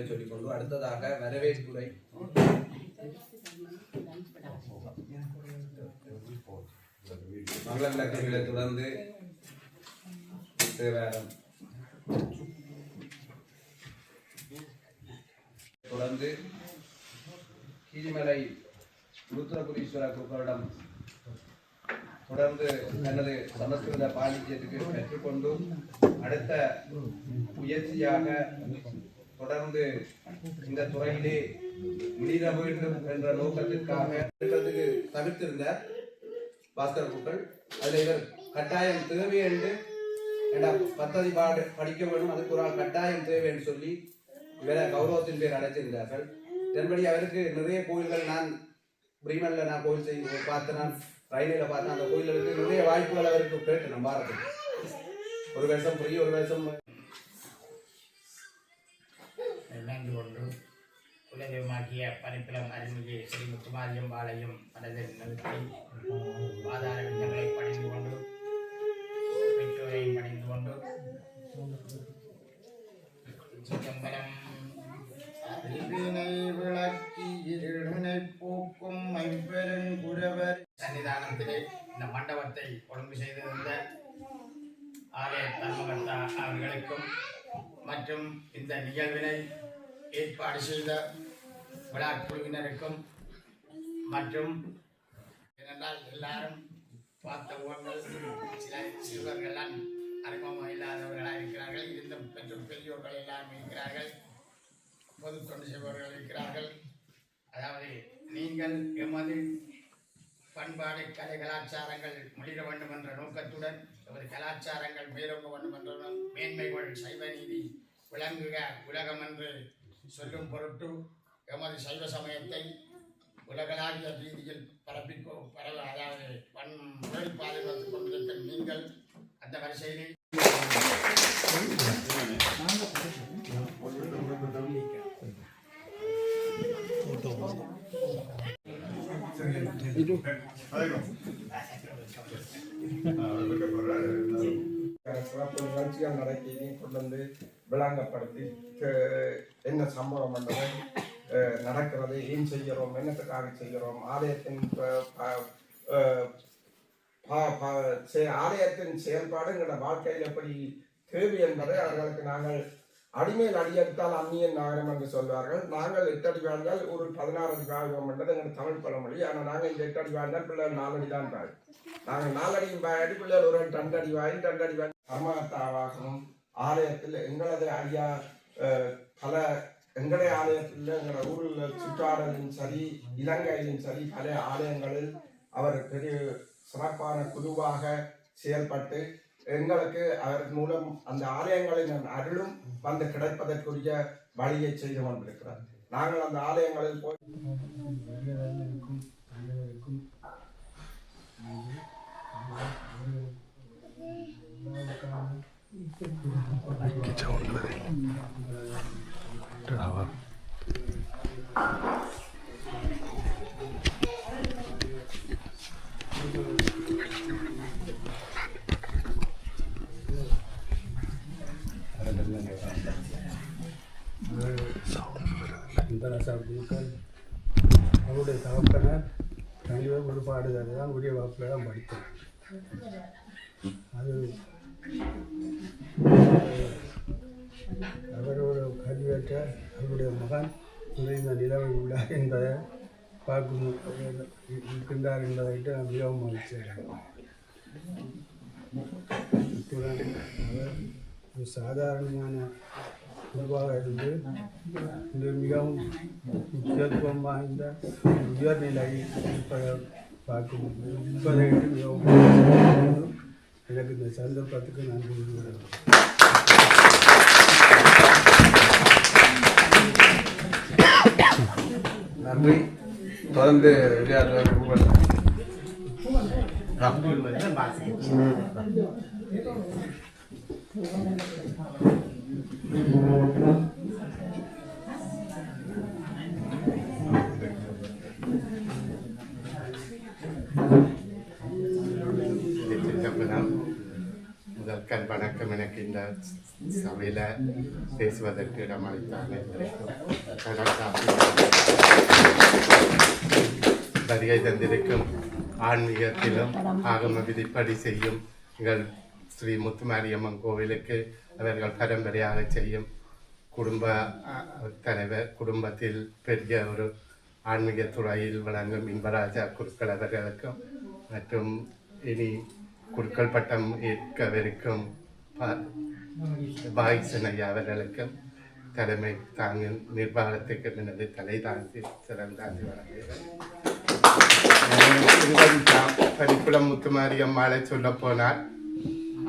சொல்லிக்கொண்டு அடுத்ததாக வரவேற்புரை மங்கள விளக்குகளை தொடர்ந்து தேவாரம் தொடர்ந்து கீரிமலை உருத்திரபுரீஸ்வரர் குருக்களிடம் தொடர்ந்து தனது சமஸ்கிருத பாண்டித்யத்துக்கு பெற்றுக்கொண்டு அடுத்த முயற்சியாக தொடர்ந்து இந்த துறையிலே முன்னிட வேண்டும் என்ற நோக்கத்திற்காக தவிர்த்திருந்தார் பாஸ்கர் குருக்கள். அதில் இவர் கட்டாயம் தேவை என்று பத்ததி படிக்க வேண்டும், அதுக்கு ஒரு ஆள் கட்டாயம் தேவை என்று சொல்லி இவரை கௌரவத்தின் பேர் அடைச்சிருந்தார்கள். இதன்படி அவருக்கு நிறைய கோயில்கள் நான் பிரிமன்ல நான் கோயில் செய்ய பார்த்தேன், நான் ரயிலில் பார்த்தேன். அந்த கோயில்களுக்கு நிறைய வாய்ப்புகள் அவருக்கு கேட்டு நம்ம பாரதி ஒரு வருஷம் புரிய ஒரு வருஷம் இணைந்து கொண்டு குலதெய்வமாகிய பரிப்பிலம் அருள்மிகு ஸ்ரீ முத்துமாரியம்பாளையம் மனதில் நிறுத்தி ஆதார விண்ணங்களை பணிந்து கொண்டு பெற்றோரையும் பணிந்து கொண்டு சிதம்பரம் விளக்கி இருளினை போக்கும் ஐம்பெருங்குரவர் சன்னிதானத்திலே இந்த மண்டபத்தை ஒழுங்கு செய்திருந்த ஆலய தர்மகர்த்தா அவர்களுக்கும் மற்றும் இந்த நிகழ்வினை ஏற்பாடு செய்த விழா குழுவினருக்கும் மற்றும் ஏனென்றால் எல்லாரும் பார்த்த ஊர்கள் சில சிறுவர்கள்லாம் அறிமுகம் இல்லாதவர்களாக இருக்கிறார்கள், இருந்த பெற்றும் பெரியோர்கள் எல்லாம் இருக்கிறார்கள், பொது தொண்டு செய்பவர்கள் இருக்கிறார்கள். அதாவது நீங்கள் எமது பண்பாடு கலை கலாச்சாரங்கள் மொழிர வேண்டும் என்ற நோக்கத்துடன் எமது கலாச்சாரங்கள் மேலோங்க வேண்டும் என்ற மேன்மைகள் சைவ நீதி விளங்குக உலகம் என்று சொல்லும் பொருட்டு எமது சைவ சமயத்தை உலகளாவிய ரீதியில் அதாவது முறையில் பாதுகாத்துக் கொண்டிருக்கும் நீங்கள் அந்த வரிசையில் சிறப்பு நிகழ்ச்சிகள் நடக்கையும் கொண்டு வந்து விளங்கப்படுத்தி என்ன சம்பவம் பண்ணது நடக்கிறது, ஏன் செய்கிறோம், என்னத்துக்காக செய்கிறோம், ஆலயத்தின் ஆலயத்தின் செயல்பாடுங்கிற வாழ்க்கையில் எப்படி தேவை என்பதை அவர்களுக்கு நாங்கள் அடிமையில் அடியெடுத்தால் அந்நியன் நகரம் என்று சொல்வார்கள். நாங்கள் 8 அடி வாழ்ந்தால் ஒரு 16 அடி வாழ்வோம் என்றது எங்களுக்கு தமிழ் பழமொழி. ஆனால் நாங்கள் இந்த 8 அடி வாழ்ந்தால் பிள்ளைகள் 4 அடி தான் வாழ். நாங்கள் 4 அடி அடி பிள்ளைகள் ஒரு 2 அடி வாயில் 2 அடி வாயில் கர்மகர்த்தாவாகவும் ஆலயத்தில் எங்களது ஐயா பல எங்களுடைய ஆலயத்தில் எங்களோட ஊரில் சுற்றாடலும் சரி இலங்கையிலும் சரி பல ஆலயங்களில் அவர் பெரிய சிறப்பான குழுவாக செயல்பட்டு எங்களுக்கு அவர் மூலம் அந்த ஆலயங்களின் அருளும் வந்து கிடைப்பதற்குரிய வழியை செய்து கொண்டிருக்கிறார். நாங்கள் அந்த ஆலயங்களில் போய் அவருடைய தகப்பனர் கண்டிப்பாக ஒருபாடுகளை தான் உரிய வகுப்பில் தான் படித்தேன். அது அவரோட கல்வியற்ற அவருடைய மகன் இந்த நிலவில் உள்ளார் என்பதை பார்க்கும் இருக்கின்றார் என்பதை நான் மிகவும் மகிழ்ச்சியேன். இத்துடன் அவர் ஒரு சாதாரணமான குழுவாக இருந்து இந்த மிகவும் முக்கியத்துவம் வாய்ந்த உயர்நிலை பார்க்கும் இருப்பதை மிகவும் எனக்கு இந்த சந்தர்ப்பத்துக்கு நன்றி கூறுகிறேன். நன்றி. தொடர்ந்து முதற்கண் வணக்கம். எனக்கு இந்த சபையில் பேசுவதற்கு இடமளித்தாங்க வருகை தந்திருக்கும் ஆன்மீகத்திலும் ஆகம விதிப்படி செய்யும் எங்கள் ஸ்ரீ முத்துமாரியம்மன் கோவிலுக்கு அவர்கள் பரம்பரையாக செய்யும் குடும்ப தலைவர், குடும்பத்தில் பெரிய ஒரு ஆன்மீக துறையில் வழங்கும் இன்பராஜா குருக்கள் அவர்களுக்கும் மற்றும் இனி குருக்கள் பட்டம் ஏற்கவிருக்கும் பாய்சன் ஐயா அவர்களுக்கும் தலைமை தாங்கும் நிர்வாகத்துக்கு எனது தலை தாழ்த்தி சிறந்தாழ்த்தி வழங்குகிறேன். பரிக்குளம் முத்துமாரியம்மாளை சொல்ல போனால்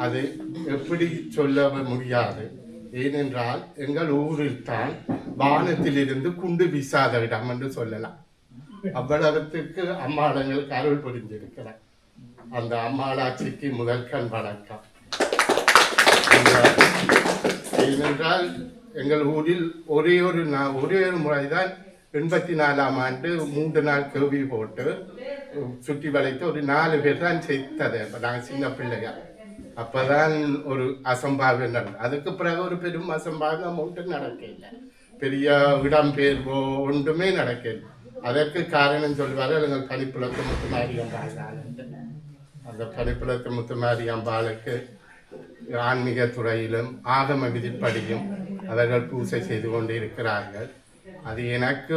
அது எப்படி சொல்ல முடியாது. ஏனென்றால் எங்கள் ஊரில் தான் வானத்திலிருந்து குண்டு வீசாத இடம் என்று சொல்லலாம். அவ்வளவுக்கு அம்மாளங்களுக்கு அருள் புரிந்திருக்கிறார். அந்த அம்மாளாட்சிக்கு முதற்கண் வணக்கம். ஏனென்றால் எங்கள் ஊரில் ஒரே ஒரு முறைதான் 84ஆம் ஆண்டு 3 நாள் கேள்வி போட்டு சுற்றி வளைத்து ஒரு 4 பேர் தான் செய்தது. அப்போ நாங்கள் சின்ன பிள்ளைங்க. அப்போதான் ஒரு அசம்பாவியம் நடந்தது. அதுக்கு பிறகு ஒரு பெரும் அசம்பாவியம் ஒன்றும் நடக்கல. பெரிய இடம்பெயர்வோ ஒன்றுமே நடக்கல. அதற்கு காரணம் சொல்வார்கள் எங்கள் பனிப்புலத்து முத்துமாரியம்பாள். அந்த பனிப்புலத்து முத்துமாரியம்பாளுக்கு ஆன்மீக துறையிலும் ஆகம விதிப்படியும் அவர்கள் பூசை செய்து கொண்டு இருக்கிறார்கள். அது எனக்கு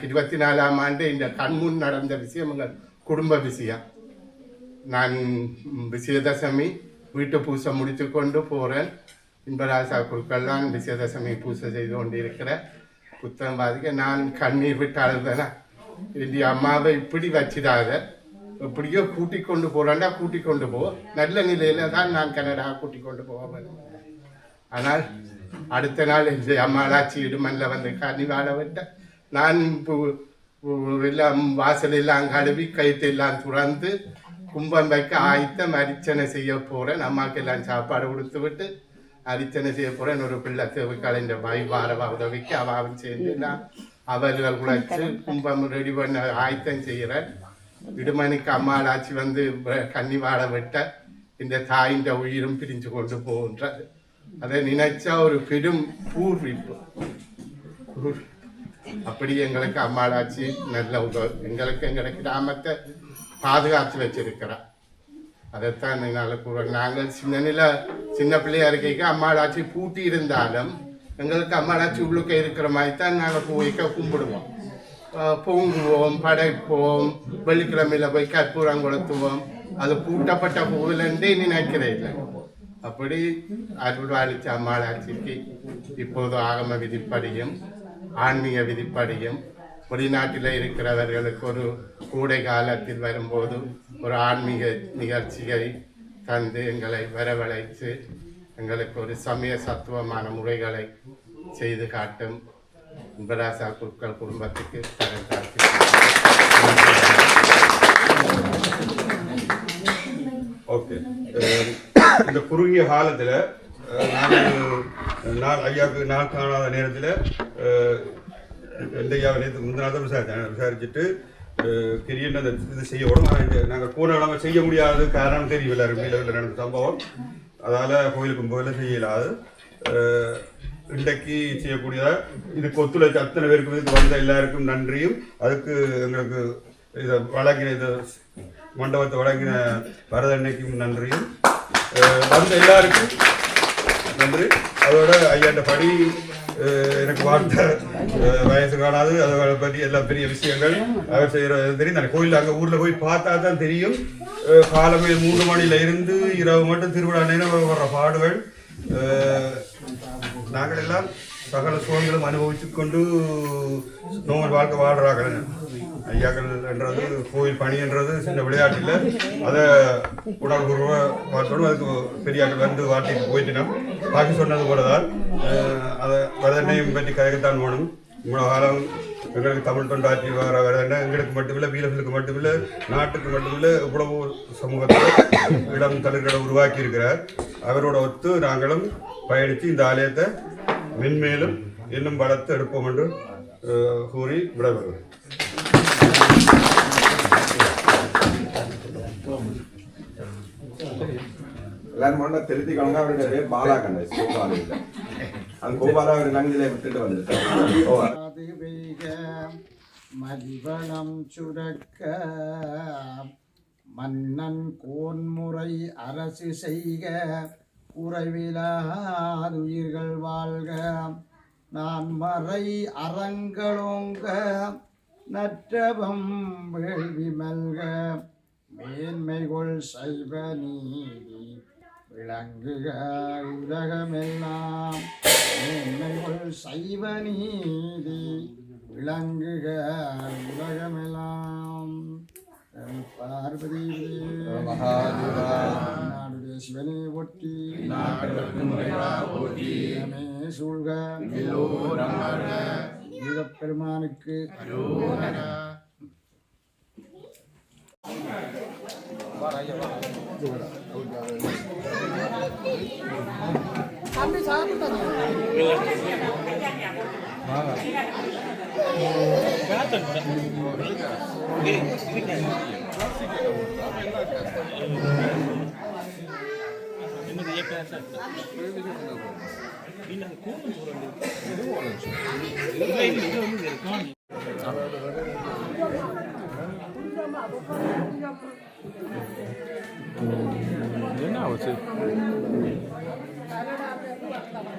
24ஆம் ஆண்டு இந்த கண்முன் நடந்த விஷயம் எங்கள் குடும்ப விஷயம். நான் விஜயதசமி வீட்டு பூசை முடித்து கொண்டு போகிறேன். இன்பராசா குருக்கள்லாம் விஜயதசமி பூசை செய்து கொண்டு இருக்கிற புத்தகம் பாதிக்க நான் கண்ணீர் விட்டு அழுதேனா, என்னுடைய அம்மாவை இப்படி வச்சிடாத, இப்படியோ கூட்டி கொண்டு போகிறாண்டா கூட்டி கொண்டு போ, நல்ல நிலையில தான் நான் கனடா கூட்டி கொண்டு போவேன். ஆனால் அடுத்த நாள் இந்த அம்மாளாச்சி இடுமல்ல வந்து கனி வாழ விட்ட நான் எல்லாம் வாசலெல்லாம் கழுவி கயிற்றெல்லாம் துறந்து கும்பம் வைக்க ஆயத்தம் அரிச்சனை செய்ய போகிறேன். அம்மாவுக்கு எல்லாம் சாப்பாடு கொடுத்து விட்டு அரிச்சனை செய்ய போகிறேன். ஒரு பிள்ளை தேவைக்கால இந்த வாரவா உதவிக்கு அவாவும் சேர்ந்து நான் அவர்கள் உழைச்சு கும்பம் ரெடி பண்ண ஆயத்தம் செய்கிறேன். இடுமணிக்கு அம்மாளாச்சி வந்து கன்னி வாழ விட்ட இந்த தாயின் உயிரும் பிரிஞ்சு கொண்டு போகின்றது. அதை நினைச்சா ஒரு பெரும் பூர்விப்பு. அப்படி எங்களுக்கு அம்மாளாச்சி நல்ல உதவி, எங்களுக்கு கிராமத்தை பாதுகாத்து வச்சிருக்கிறார். அதைத்தான் நாங்கள் சின்ன பிள்ளையா இருக்க அம்மாளாச்சி பூட்டி இருந்தாலும் எங்களுக்கு அம்மாளாச்சி உள்ளுக்க இருக்கிற மாதிரி தான் நாங்கள் போய்க்க கும்பிடுவோம், பொங்குவோம், படைப்போம், வெள்ளிக்கிழமையில போய் கற்பூரம் கொளுத்துவோம். அது பூட்டப்பட்ட கோவிலன்றே நினைக்கிறேன் இல்லை. அப்படி அருள்வாளிச்ச அம்மாளாட்சிக்கு இப்போது ஆகம விதிப்படியும் ஆன்மீக விதிப்படியும் வெளிநாட்டில் இருக்கிறவர்களுக்கு ஒரு கோடை காலத்தில் வரும்போது ஒரு ஆன்மீக நிகழ்ச்சியை தந்து எங்களை வரவழைத்து எங்களுக்கு ஒரு சமய சத்துவமான முறைகளை செய்து காட்டும் இன்பராசா குருக்கள் குடும்பத்துக்கு தரத்தாக்கி. ஓகே, இந்த குறுகிய காலத்தில் நான் ஐயாவுக்கு நான் காணாத நேரத்தில் ஐயாவை நேற்று முந்தினாதான் விசாரிச்சுட்டு கிரியன் அந்த இது செய்யணும். நாங்கள் கூறலாமல் செய்ய முடியாது, காரணம் தெரியவில்லை. வீட்டில் நடந்த சம்பவம், அதால் கோயிலுக்கும் போயில செய்யலாது. இன்றைக்கு செய்யக்கூடியதாக இதுக்கு ஒத்துழைச்ச அத்தனை பேருக்கும் இதுக்கு வந்த எல்லாருக்கும் நன்றியும், அதுக்கு எங்களுக்கு இதை வழங்கின இந்த மண்டபத்தை வழங்கின வரதன்னைக்கும் நன்றியும், வந்த எல்லாருக்கும் நன்றி. அதோட ஐயாண்ட படி எனக்கு வார்த்தை வயசு காணாது, அதை பற்றி எல்லாம் பெரிய விஷயங்கள் அவர் செய்கிறது தெரியும். நான் கோயில் அங்கே ஊரில் போய் பார்த்தா தான் தெரியும். காலமே 3 மணியில இருந்து இரவு மட்டும் திருவிழா நேரம் வர்ற பாடுகள். நாங்கள் எல்லாம் சகல சுகங்களும் அனுபவித்து கொண்டு நோமல் வாழ்க்கை வாழ்கிறார்கள். ஐயாக்கள் என்றது கோயில் பணி என்றது சின்ன விளையாட்டு இல்லை. அதை உடற்பூர்வமாக பார்த்தோம். அதுக்கு பெரியாக்கள் வந்து வாட்டிட்டு போயிட்டினோம். பாக்கி சொன்னது போலதான் அதை வரதண்ணையும் பற்றி கதைக்கத்தான் போகணும். இவ்வளோ காலம் எங்களுக்கு தமிழ் தொண்டாற்றி வர வரதண்டை எங்களுக்கு மட்டுமில்லை, வீரர்களுக்கு மட்டுமில்லை, நாட்டுக்கு மட்டுமில்லை, இவ்வளவு சமூகத்தில் இடம் தலைகளை உருவாக்கி இருக்கிறார். அவரோட ஒத்து நாங்களும் பயணித்து இந்த ஆலயத்தை மென்மேலும் இன்னும் வளர்த்து எடுப்போம் என்று கூறி விடைபெறுகிறோம். எல்லாரும் மண்ணை திருத்திக்கணுங்க. அவருடைய பேர் பாலா கணேஷ், கோபாலு இல்லை. அந்த கோபாலா அவர் நங்கிலே விட்டுட்டு வந்துட்டார். மதிவளம் சுரக்க மன்னன் கோன்முறை அரசு செய்க குறைவிலாதுயிர்கள் வாழ்க நான் மறை அறங்களோங்க நற்றவம் வேள்வி மல்க மேன்மைகொள் சைவ நீதி விளங்குக உலகமெல்லாம் மேன்மைகொள் சைவ நீதி விளங்குக உலகமெல்லாம். பார்வதி நாடுடைய சிவனே ஒட்டி சூழ்க பெருமானுக்கு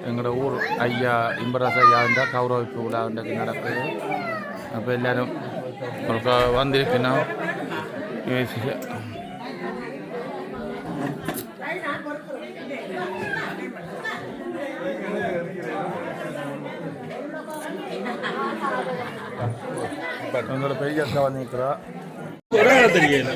எங்களோட ஊர் ஐயா இம்பராச ஐயா இருந்தால் கௌரவிப்பு விழா நடக்குது. அப்போ எல்லாரும் வந்திருக்கணும். எங்களோட பெரிய அக்கா வந்திருக்கிறா. தெரியல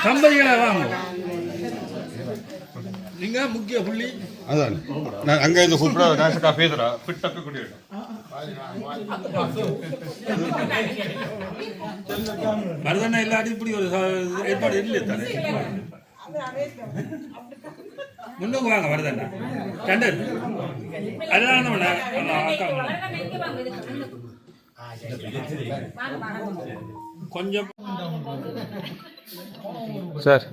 கம்பெனிகளை வாங்க. நீங்க முக்கிய புள்ளி அதான் நான் அங்க இருந்து கூப்பிட நாசக்கா பேசுறா பிட்டக்கு குடியிடும் மருதண்ணா இல்லாட்டி இப்படி ஒரு ஏற்பாடு இல்லை தானே. முன்னுக்கு வாங்க மருதண்ணா டண்டர் அதனால கொஞ்சம் சார்.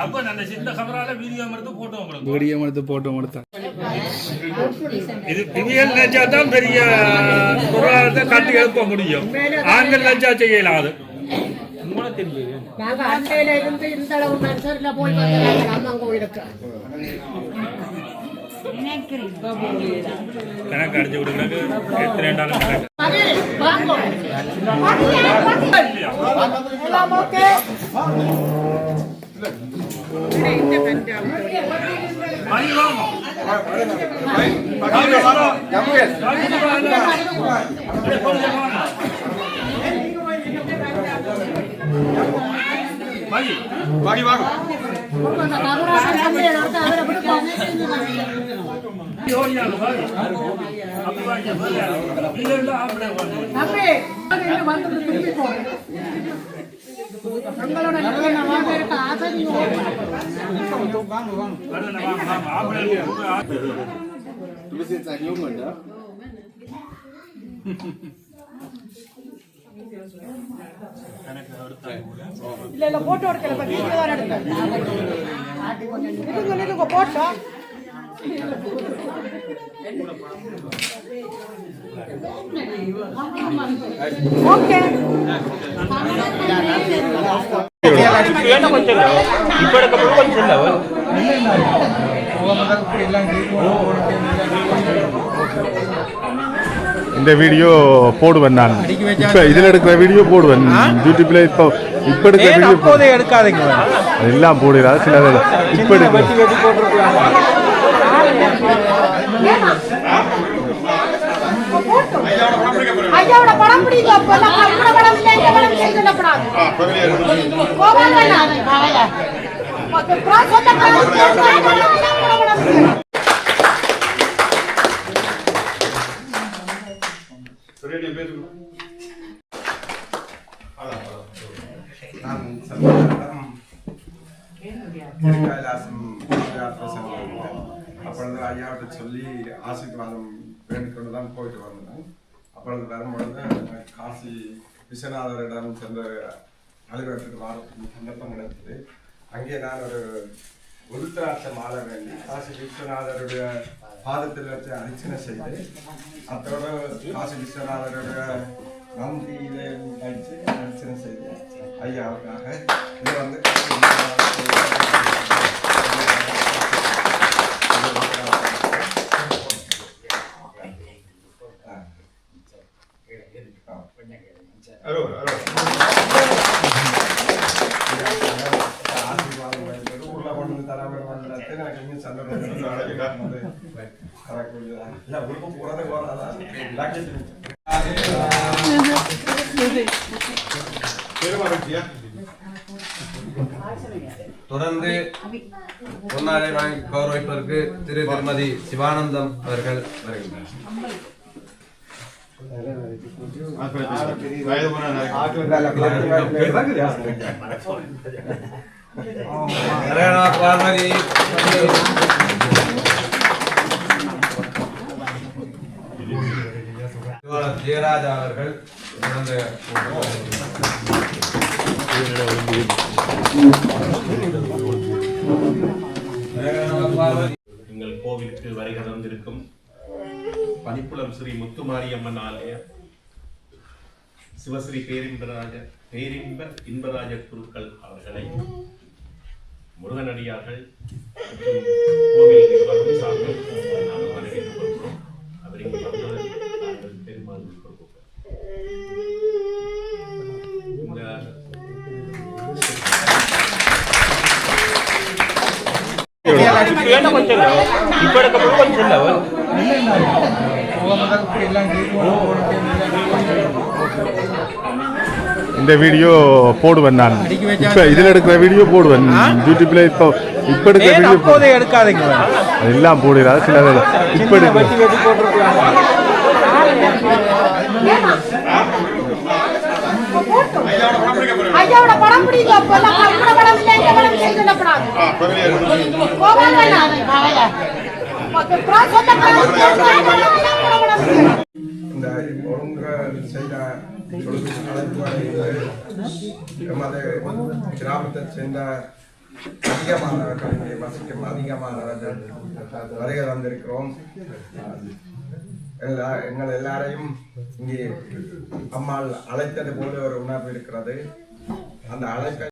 அப்ப நல்ல சின்ன கமரால வீடியோ எடுத்து போட்டோ எடுத்தேன். இது இவியல் நினைச்சா தான் பெரிய பொருளாதாரத்தை கட்டி எழுப்ப முடியும். ஆண்கள் நினைச்சா செய்யலாம். அது கணக்கு அடிச்சு விடுறது எத்தனை நாளும் இல்ல போட்டோ எடுக்கல போட்டோ ஓகே இந்த வீடியோ போடுவேன் நான். இப்ப இதுல எடுக்கிற வீடியோ போடுவேன் யூடியூப்ல. இப்ப எடுக்கிற வீடியோ எடுக்காதீங்க எல்லாம் போடுறாரு. சில இப்ப எடுக்கிற ஐயாவோட படம் பிடிக்கும். நான் சந்தர்ப்பம் கைலாசம் யாத்திரை சென்றிருந்தேன். அப்பொழுது ஐயாவிட்ட சொல்லி ஆசீர்வாதம் வேண்டிக்கொண்டு தான் போயிட்டு வந்தேன். அப்பொழுது வரும்பொழுது காசி விஸ்வநாதரிடம் சென்ற அலுவலகத்துக்கு வாரத்துக்கு சந்தர்ப்பம் கிடைத்தது. அங்கே நான் ஒரு உருத்திராட்ச மாலை வேண்டி காசி விஸ்வநாதருடைய பாதத்தில் வச்சு அர்ச்சனை செய்து அத்தோடு காசி விஸ்வநாதருடைய நந்தியிலே வச்சு அர்ச்சனை செய்து ஐயாவுக்காக இது வந்து ஊர்ல கொண்டு தராமல் எனக்கு இன்னும் சந்தோஷம் இல்லை உறுப்பு போறது போறாதான் தொடர்ந்து பொன்னாடை வாங்கி கௌரவிப்பதற்கு திரு திருமதி சிவானந்தம் அவர்கள் வருகின்றனர். ஜெயராஜா அவர்கள் எங்கள் கோவிலுக்கு வருகை தந்திருக்கும் பனிப்புலம் ஸ்ரீ முத்துமாரியம்மன் ஆலய சிவஸ்ரீ இன்பராஜ குருக்கள் அவர்களை முருகனடியார்கள் மற்றும் கோவில் நிர்வாகம் சார்பில் நாங்கள் வரவேற்றுக் கொள்கிறோம். அவரின் நாங்கள் பெருமாள் கொடுப்போம். இந்த வீடியோ போடுவேன் நான். இப்ப இதுல எடுக்கிற வீடியோ போடுவேன் யூடியூப்ல. இப்போ எடுக்கிற வீடியோ எடுக்காதீங்க, எல்லாம் போடுறாரு சில இப்ப ஐயாவோட படம் பிடிங்க. அப்பெல்லாம் படம் படம் இல்லை, இந்த படம் இல்லை சொல்லப்படாது. இந்த ஒழுங்க செய்த எமது கிராமத்தை சேர்ந்த அதிகமானவர்கள் இங்கே வசிக்கும் அதிகமானவர்கள் வருகை வந்திருக்கிறோம். எங்கள் எல்லாரையும் இங்கே அம்மாள் அழைத்தது போல ஒரு உணர்வு இருக்கிறது. அந்த அழைப்பை